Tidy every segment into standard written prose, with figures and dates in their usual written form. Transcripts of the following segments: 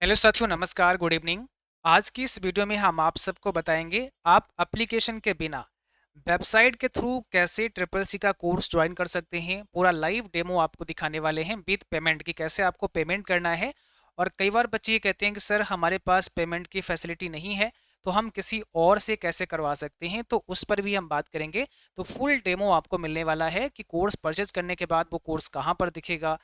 Hello साथियों, नमस्कार, good evening. आज की इस वीडियो में हम आप सबको बताएंगे आप एप्लीकेशन के बिना वेबसाइट के थ्रू कैसे ट्रिपल सी का कोर्स ज्वाइन कर सकते हैं। पूरा लाइव डेमो आपको दिखाने वाले हैं विद पेमेंट की, कैसे आपको पेमेंट करना है। और कई बार बच्चे ये कहते हैं कि सर हमारे पास पेमेंट की फैसिलिटी नहीं है, तो हम किसी और से कैसे करवा सकते हैं, तो उस पर भी हम बात करेंगे। तो फुल डेमो आपको मिलने वाला है कि कोर्स परचेज करने के बाद वो कोर्स कहाँ पर दिखेगा,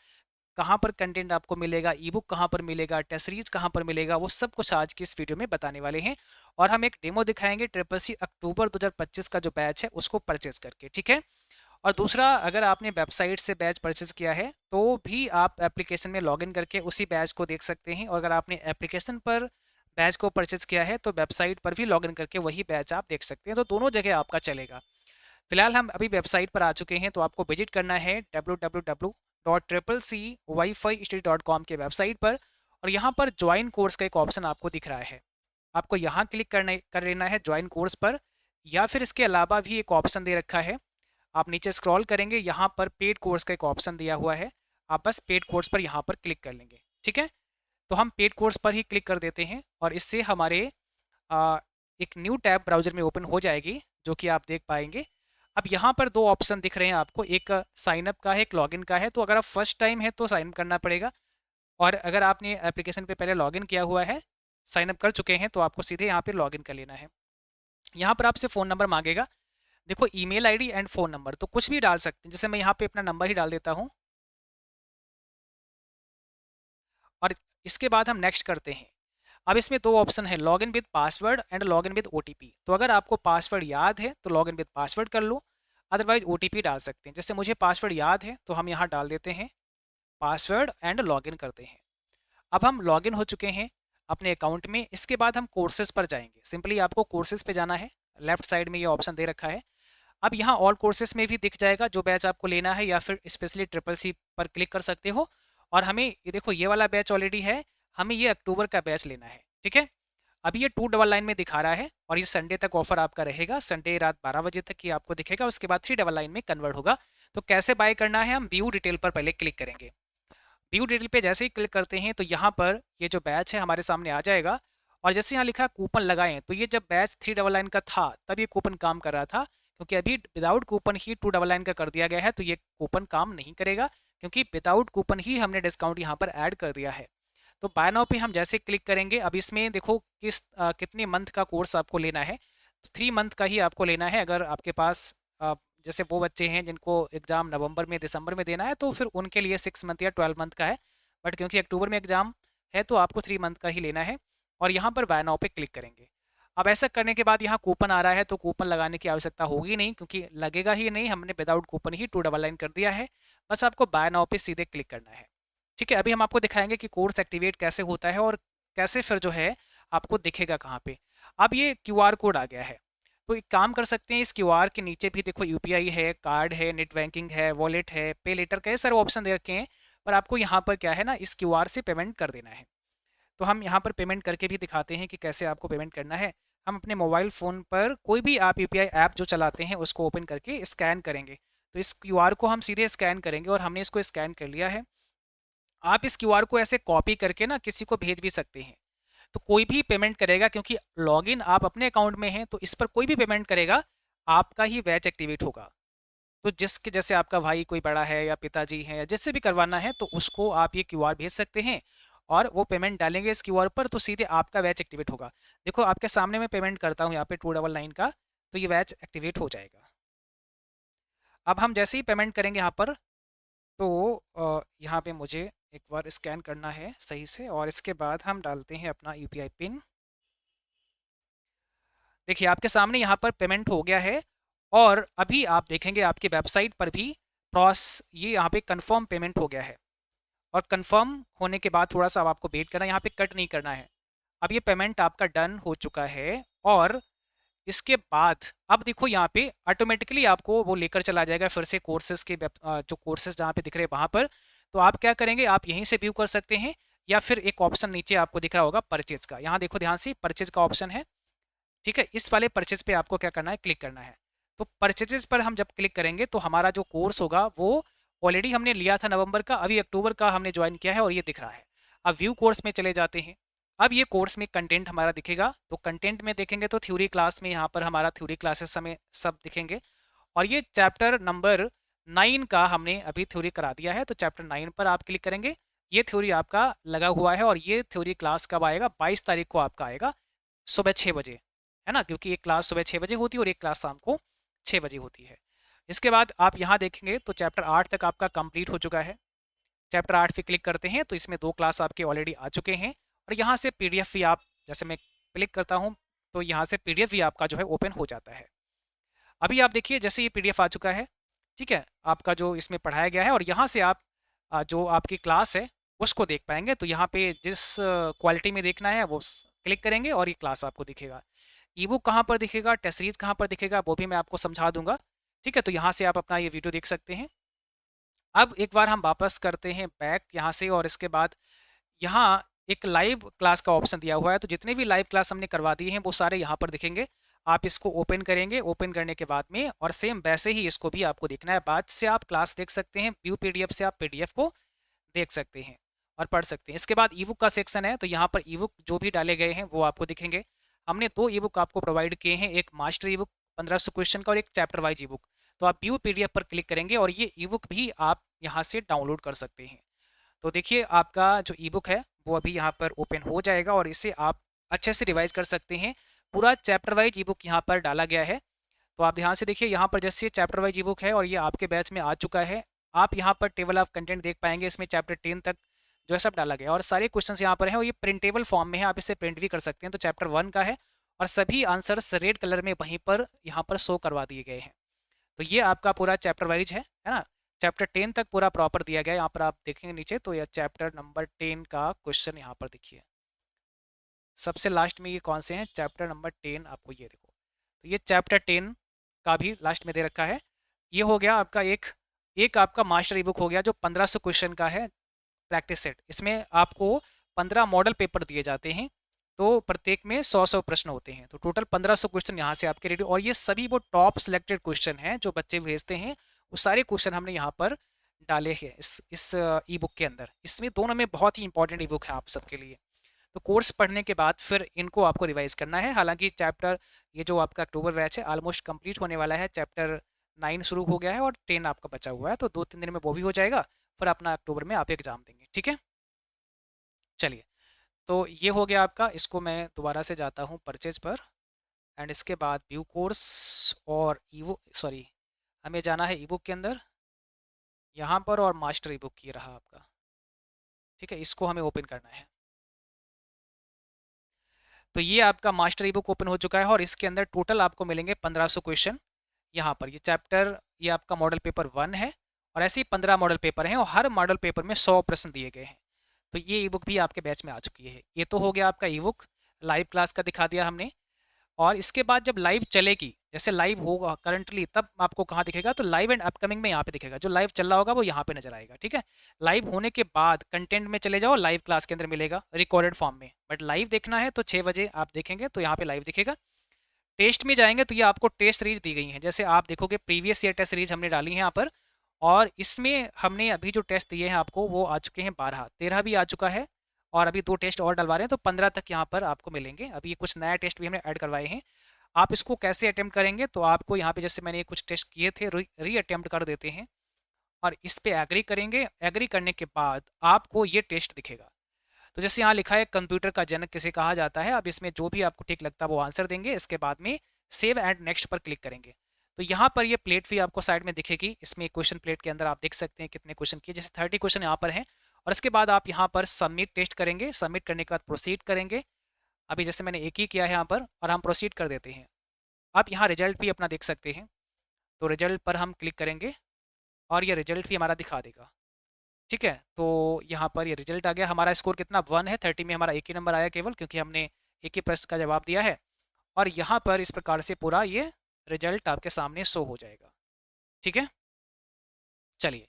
कहाँ पर कंटेंट आपको मिलेगा, ई बुक कहाँ पर मिलेगा, टेस्ट सीरीज कहाँ पर मिलेगा, वो सब कुछ आज की इस वीडियो में बताने वाले हैं। और हम एक डेमो दिखाएंगे ट्रिपल सी अक्टूबर 2025 का जो बैच है उसको परचेज करके, ठीक है। और दूसरा, अगर आपने वेबसाइट से बैच परचेज किया है तो भी आप एप्लीकेशन में लॉगिन करके उसी बैच को देख सकते हैं, और अगर आपने एप्लीकेशन पर बैच को परचेज किया है तो वेबसाइट पर भी लॉगिन करके वही बैच आप देख सकते हैं। तो दोनों जगह आपका चलेगा। फिलहाल हम अभी वेबसाइट पर आ चुके हैं, तो आपको विजिट करना है www.triplec.com के वेबसाइट पर। और यहाँ पर ज्वाइन कोर्स का एक ऑप्शन आपको दिख रहा है, आपको यहाँ क्लिक कर लेना है ज्वाइन कोर्स पर। या फिर इसके अलावा भी एक ऑप्शन दे रखा है, आप नीचे स्क्रॉल करेंगे, यहाँ पर पेड कोर्स का एक ऑप्शन दिया हुआ है, आप बस पेड कोर्स पर यहाँ पर क्लिक कर लेंगे, ठीक है। तो हम पेड कोर्स पर ही क्लिक कर देते हैं और इससे हमारे आ, एक न्यू टैब ब्राउजर में ओपन हो जाएगी, जो कि आप देख पाएंगे। अब यहाँ पर दो ऑप्शन दिख रहे हैं आपको, एक साइन अप का है, एक लॉगिन का है। तो अगर आप फर्स्ट टाइम है तो साइन अप करना पड़ेगा, और अगर आपने एप्लीकेशन पे पहले लॉगिन किया हुआ है, साइन अप कर चुके हैं, तो आपको सीधे यहाँ पे लॉगिन कर लेना है। यहाँ पर आपसे फ़ोन नंबर मांगेगा। देखो, email ID and phone number तो कुछ भी डाल सकते हैं, जैसे मैं यहाँ पे अपना नंबर ही डाल देता हूँ। और इसके बाद हम नेक्स्ट करते हैं। अब इसमें दो ऑप्शन है, login with password and login with OTP. तो अगर आपको पासवर्ड याद है तो लॉगिन विद पासवर्ड कर लो, अदरवाइज ओटीपी डाल सकते हैं। जैसे मुझे पासवर्ड याद है तो हम यहाँ डाल देते हैं पासवर्ड एंड लॉगिन करते हैं। अब हम लॉगिन हो चुके हैं अपने अकाउंट में। इसके बाद हम कोर्सेज पर जाएंगे, सिंपली आपको कोर्सेज पे जाना है। लेफ्ट साइड में ये ऑप्शन दे रखा है। अब यहाँ ऑल कोर्सेज में भी दिख जाएगा जो बैच आपको लेना है, या फिर स्पेशली ट्रिपल सी पर क्लिक कर सकते हो। और हमें ये देखो, ये वाला बैच ऑलरेडी है, हमें ये अक्टूबर का बैच लेना है, ठीक है। अभी ये 299 में दिखा रहा है, और ये संडे तक ऑफर आपका रहेगा, संडे रात 12 बजे तक ये आपको दिखेगा, उसके बाद 399 में कन्वर्ट होगा। तो कैसे बाय करना है, हम व्यू डिटेल पर पहले क्लिक करेंगे। व्यू डिटेल पे जैसे ही क्लिक करते हैं तो यहाँ पर ये जो बैच है हमारे सामने आ जाएगा। और जैसे यहाँ लिखा कूपन लगाएं, तो ये जब बैच 399 का था तब ये कूपन काम कर रहा था, क्योंकि अभी विदाउट कूपन ही 299 का कर दिया गया है, तो ये कूपन काम नहीं करेगा, क्योंकि विदाउट कूपन ही हमने डिस्काउंट यहाँ पर ऐड कर दिया है। तो बाय नाउ पे हम जैसे क्लिक करेंगे, अब इसमें देखो कितने मंथ का कोर्स आपको लेना है। 3 मंथ का ही आपको लेना है। अगर आपके पास जैसे वो बच्चे हैं जिनको एग्ज़ाम नवंबर में दिसंबर में देना है, तो फिर उनके लिए 6 मंथ या 12 मंथ का है। बट क्योंकि अक्टूबर में एग्ज़ाम है तो आपको 3 मंथ का ही लेना है। और यहाँ पर बाय नाउ पे क्लिक करेंगे। अब ऐसा करने के बाद यहाँ कूपन आ रहा है, तो कूपन लगाने की आवश्यकता होगी नहीं, क्योंकि लगेगा ही नहीं, हमने विदाउट कूपन ही 299 कर दिया है। बस आपको बाय नाउ पे सीधे क्लिक करना है, ठीक है। अभी हम आपको दिखाएंगे कि कोर्स एक्टिवेट कैसे होता है, और कैसे फिर जो है आपको दिखेगा कहाँ पे। अब ये क्यूआर कोड आ गया है, तो एक काम कर सकते हैं, इस क्यूआर के नीचे भी देखो यूपीआई है, कार्ड है, नेट बैंकिंग है, वॉलेट है, पे लेटर, कई सारे ऑप्शन दे रखे हैं। पर आपको यहाँ पर क्या है ना, इस क्यूआर से पेमेंट कर देना है। तो हम यहाँ पर पेमेंट करके भी दिखाते हैं कि कैसे आपको पेमेंट करना है। हम अपने मोबाइल फ़ोन पर कोई भी आप यूपीआई ऐप जो चलाते हैं उसको ओपन करके स्कैन करेंगे। तो इस क्यूआर को हम सीधे स्कैन करेंगे, और हमने इसको स्कैन कर लिया है। आप इस क्यूआर को ऐसे कॉपी करके ना किसी को भेज भी सकते हैं, तो कोई भी पेमेंट करेगा, क्योंकि लॉगिन आप अपने अकाउंट में हैं, तो इस पर कोई भी पेमेंट करेगा आपका ही बैच एक्टिवेट होगा। तो जिसके जैसे आपका भाई कोई बड़ा है या पिताजी हैं या जिससे भी करवाना है, तो उसको आप ये क्यूआर भेज सकते हैं, और वो पेमेंट डालेंगे इस क्यूआर पर, तो सीधे आपका बैच एक्टिवेट होगा। देखो, आपके सामने मैं पेमेंट करता हूँ यहाँ पे 299 का, तो ये बैच एक्टिवेट हो जाएगा। अब हम जैसे ही पेमेंट करेंगे यहाँ पर, तो यहाँ पे मुझे एक बार स्कैन करना है सही से, और इसके बाद हम डालते हैं अपना यूपीआई पिन। देखिए, आपके सामने यहाँ पर पेमेंट हो गया है। और अभी आप देखेंगे आपकी वेबसाइट पर भी ये यहाँ पे कंफर्म पेमेंट हो गया है। और कंफर्म होने के बाद थोड़ा सा अब आपको वेट करना है, यहाँ पे कट नहीं करना है। अब ये पेमेंट आपका डन हो चुका है। और इसके बाद अब देखो, यहाँ पे ऑटोमेटिकली आपको वो लेकर चला जाएगा फिर से कोर्सेज के जो कोर्सेज जहाँ पे दिख रहे हैं वहाँ पर। तो आप क्या करेंगे, आप यहीं से व्यू कर सकते हैं, या फिर एक ऑप्शन नीचे आपको दिख रहा होगा परचेज का, यहाँ देखो ध्यान से, परचेज का ऑप्शन है, ठीक है। इस वाले परचेज पे आपको क्या करना है, क्लिक करना है। तो परचेजेस पर हम जब क्लिक करेंगे तो हमारा जो कोर्स होगा वो ऑलरेडी हमने लिया था नवंबर का, अभी अक्टूबर का हमने ज्वाइन किया है, और ये दिख रहा है। अब व्यू कोर्स में चले जाते हैं। अब ये कोर्स में कंटेंट हमारा दिखेगा, तो कंटेंट में देखेंगे तो थ्योरी क्लास में यहाँ पर हमारा थ्योरी क्लासेस हमें सब दिखेंगे। और ये चैप्टर नंबर 9 का हमने अभी थ्योरी करा दिया है, तो चैप्टर 9 पर आप क्लिक करेंगे, ये थ्योरी आपका लगा हुआ है। और ये थ्योरी क्लास कब आएगा? 22 तारीख को आपका आएगा सुबह 6 बजे, है ना, क्योंकि एक क्लास सुबह 6 बजे होती है और एक क्लास शाम को 6 बजे होती है। इसके बाद आप यहाँ देखेंगे तो चैप्टर 8 तक आपका कंप्लीट हो चुका है। चैप्टर 8 पे क्लिक करते हैं तो इसमें 2 क्लास आपके ऑलरेडी आ चुके हैं। और यहाँ से पीडीएफ भी आप, जैसे मैं क्लिक करता हूँ तो यहाँ से पीडीएफ भी आपका जो है ओपन हो जाता है। अभी आप देखिए जैसे ये पीडीएफ आ चुका है, ठीक है, आपका जो इसमें पढ़ाया गया है, और यहाँ से आप जो आपकी क्लास है उसको देख पाएंगे। तो यहाँ पे जिस क्वालिटी में देखना है वो क्लिक करेंगे और ये क्लास आपको दिखेगा। ई बुक कहाँ पर दिखेगा, टेस्ट सीरीज कहाँ पर दिखेगा, वो भी मैं आपको समझा दूंगा, ठीक है। तो यहाँ से आप अपना ये वीडियो देख सकते हैं। अब एक बार हम वापस करते हैं बैक यहाँ से, और इसके बाद यहाँ एक लाइव क्लास का ऑप्शन दिया हुआ है। तो जितने भी लाइव क्लास हमने करवा दिए हैं वो सारे यहाँ पर दिखेंगे। आप इसको ओपन करेंगे, ओपन करने के बाद में, और सेम वैसे ही इसको भी आपको देखना है। बाद से आप क्लास देख सकते हैं, व्यू पीडीएफ से आप पीडीएफ को देख सकते हैं और पढ़ सकते हैं। इसके बाद ई बुक का सेक्शन है, तो यहाँ पर ई बुक जो भी डाले गए हैं वो आपको दिखेंगे। हमने 2 ई बुक आपको प्रोवाइड किए हैं, एक मास्टर ई बुक 1500 क्वेश्चन का और एक चैप्टर वाइज ई बुक। तो आप व्यू पीडीएफ पर क्लिक करेंगे और ये ई बुक भी आप यहाँ से डाउनलोड कर सकते हैं। तो देखिए आपका जो ई बुक है वो अभी यहाँ पर ओपन हो जाएगा और इसे आप अच्छे से रिवाइज कर सकते हैं। पूरा चैप्टर वाइज ई बुक यहाँ पर डाला गया है। तो आप ध्यान से देखिए, यहाँ पर जैसे चैप्टर वाइज ई बुक है और ये आपके बैच में आ चुका है। आप यहाँ पर टेबल ऑफ कंटेंट देख पाएंगे, इसमें चैप्टर 10 तक जो है सब डाला गया और सारे क्वेश्चन यहाँ पर हैं और ये प्रिंटेबल फॉर्म में है, आप इसे प्रिंट भी कर सकते हैं। तो चैप्टर 1 का है और सभी आंसर्स रेड कलर में वहीं पर यहाँ पर शो करवा दिए गए हैं। तो ये आपका पूरा चैप्टर वाइज है ना। चैप्टर 10 तक पूरा प्रॉपर दिया गया है। यहाँ पर आप देखेंगे नीचे तो यह चैप्टर नंबर 10 का क्वेश्चन यहाँ पर देखिए, सबसे लास्ट में ये कौन से हैं, चैप्टर नंबर 10 आपको ये देखो। तो ये चैप्टर 10 का भी लास्ट में दे रखा है। ये हो गया आपका एक आपका मास्टर ई बुक हो गया जो 1500 क्वेश्चन का है प्रैक्टिस सेट। इसमें आपको 15 मॉडल पेपर दिए जाते हैं, तो प्रत्येक में 100 प्रश्न होते हैं। तो टोटल 1500 क्वेश्चन यहाँ से आपके रेडी, और ये सभी वो टॉप सिलेक्टेड क्वेश्चन हैं जो बच्चे भेजते हैं। वो सारे क्वेश्चन हमने यहाँ पर डाले हैं इस ई बुक के अंदर। इसमें दोनों में बहुत ही इंपॉर्टेंट ई बुक है आप सबके लिए। तो कोर्स पढ़ने के बाद फिर इनको आपको रिवाइज करना है। हालांकि चैप्टर ये जो आपका अक्टूबर बैच है ऑलमोस्ट कंप्लीट होने वाला है। चैप्टर 9 शुरू हो गया है और 10 आपका बचा हुआ है, तो 2-3 दिन में वो भी हो जाएगा। फिर अपना अक्टूबर में आप एग्ज़ाम देंगे, ठीक है। चलिए, तो ये हो गया आपका। इसको मैं दोबारा से जाता हूँ परचेज पर, एंड इसके बाद व्यू कोर्स और सॉरी, हमें जाना है ई बुक के अंदर यहाँ पर, और मास्टर ई बुक ये रहा आपका, ठीक है। इसको हमें ओपन करना है। तो ये आपका मास्टर ई बुक ओपन हो चुका है और इसके अंदर टोटल आपको मिलेंगे 1500 क्वेश्चन। यहाँ पर ये चैप्टर, ये आपका मॉडल पेपर 1 है और ऐसे ही 15 मॉडल पेपर हैं और हर मॉडल पेपर में 100 प्रश्न दिए गए हैं। तो ये ई बुक भी आपके बैच में आ चुकी है। ये तो हो गया आपका ई बुक, लाइव क्लास का दिखा दिया हमने। और इसके बाद जब लाइव चलेगी, जैसे लाइव होगा करंटली, तब आपको कहाँ दिखेगा, तो लाइव एंड अपकमिंग में यहाँ पे दिखेगा। जो लाइव चल रहा होगा वो यहाँ पे नजर आएगा, ठीक है। लाइव होने के बाद कंटेंट में चले जाओ, लाइव क्लास के अंदर मिलेगा रिकॉर्डेड फॉर्म में। बट लाइव देखना है तो 6 बजे आप देखेंगे तो यहाँ पे लाइव दिखेगा। टेस्ट में जाएंगे तो ये आपको टेस्ट सीरीज दी गई है। जैसे आप देखोगे प्रीवियस ईयर टेस्ट सीरीज हमने डाली है यहाँ पर, और इसमें हमने अभी जो टेस्ट दिए हैं आपको वो आ चुके हैं 12, 13 भी आ चुका है, और अभी 2 टेस्ट और डलवा रहे हैं, तो 15 तक यहाँ पर आपको मिलेंगे। अभी कुछ नया टेस्ट भी हमने ऐड करवाए हैं। आप इसको कैसे अटेम्प्ट करेंगे, तो आपको यहाँ पे जैसे मैंने कुछ टेस्ट किए थे री अटेम्प्ट कर देते हैं और इस पे एग्री करेंगे। एग्री करने के बाद आपको ये टेस्ट दिखेगा। तो जैसे यहाँ लिखा है कंप्यूटर का जनक किसे कहा जाता है। अब इसमें जो भी आपको ठीक लगता है वो आंसर देंगे। इसके बाद में सेव एंड नेक्स्ट पर क्लिक करेंगे। तो यहाँ पर ये प्लेट भी आपको साइड में दिखेगी। इसमें क्वेश्चन प्लेट के अंदर आप देख सकते हैं कितने क्वेश्चन किए, जैसे 30 क्वेश्चन यहाँ पर हैं। और इसके बाद आप यहाँ पर सबमिट टेस्ट करेंगे। सबमिट करने के बाद प्रोसीड करेंगे। अभी जैसे मैंने एक ही किया है यहाँ पर, और हम प्रोसीड कर देते हैं। आप यहाँ रिजल्ट भी अपना देख सकते हैं। तो रिजल्ट पर हम क्लिक करेंगे और ये रिजल्ट भी हमारा दिखा देगा, ठीक है। तो यहाँ पर ये रिजल्ट आ गया। हमारा स्कोर कितना 1 है, 30 में हमारा एक ही नंबर आया केवल, क्योंकि हमने एक ही प्रश्न का जवाब दिया है। और यहाँ पर इस प्रकार से पूरा ये रिजल्ट आपके सामने शो हो जाएगा, ठीक है। चलिए,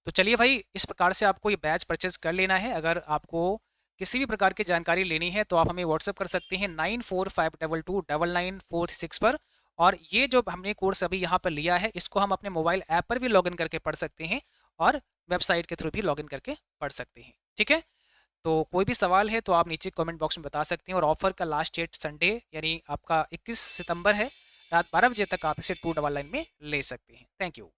तो चलिए भाई, इस प्रकार से आपको ये बैच परचेज कर लेना है। अगर आपको किसी भी प्रकार की जानकारी लेनी है तो आप हमें व्हाट्सअप कर सकते हैं 9452299436 पर। और ये जो हमने कोर्स अभी यहाँ पर लिया है इसको हम अपने मोबाइल ऐप पर भी लॉगिन करके पढ़ सकते हैं और वेबसाइट के थ्रू भी लॉगिन करके पढ़ सकते हैं, ठीक है। तो कोई भी सवाल है तो आप नीचे कमेंट बॉक्स में बता सकते हैं, और ऑफ़र का लास्ट डेट संडे यानी आपका 21 सितंबर है, रात 12 बजे तक आप इसे 299 में ले सकते हैं। Thank you.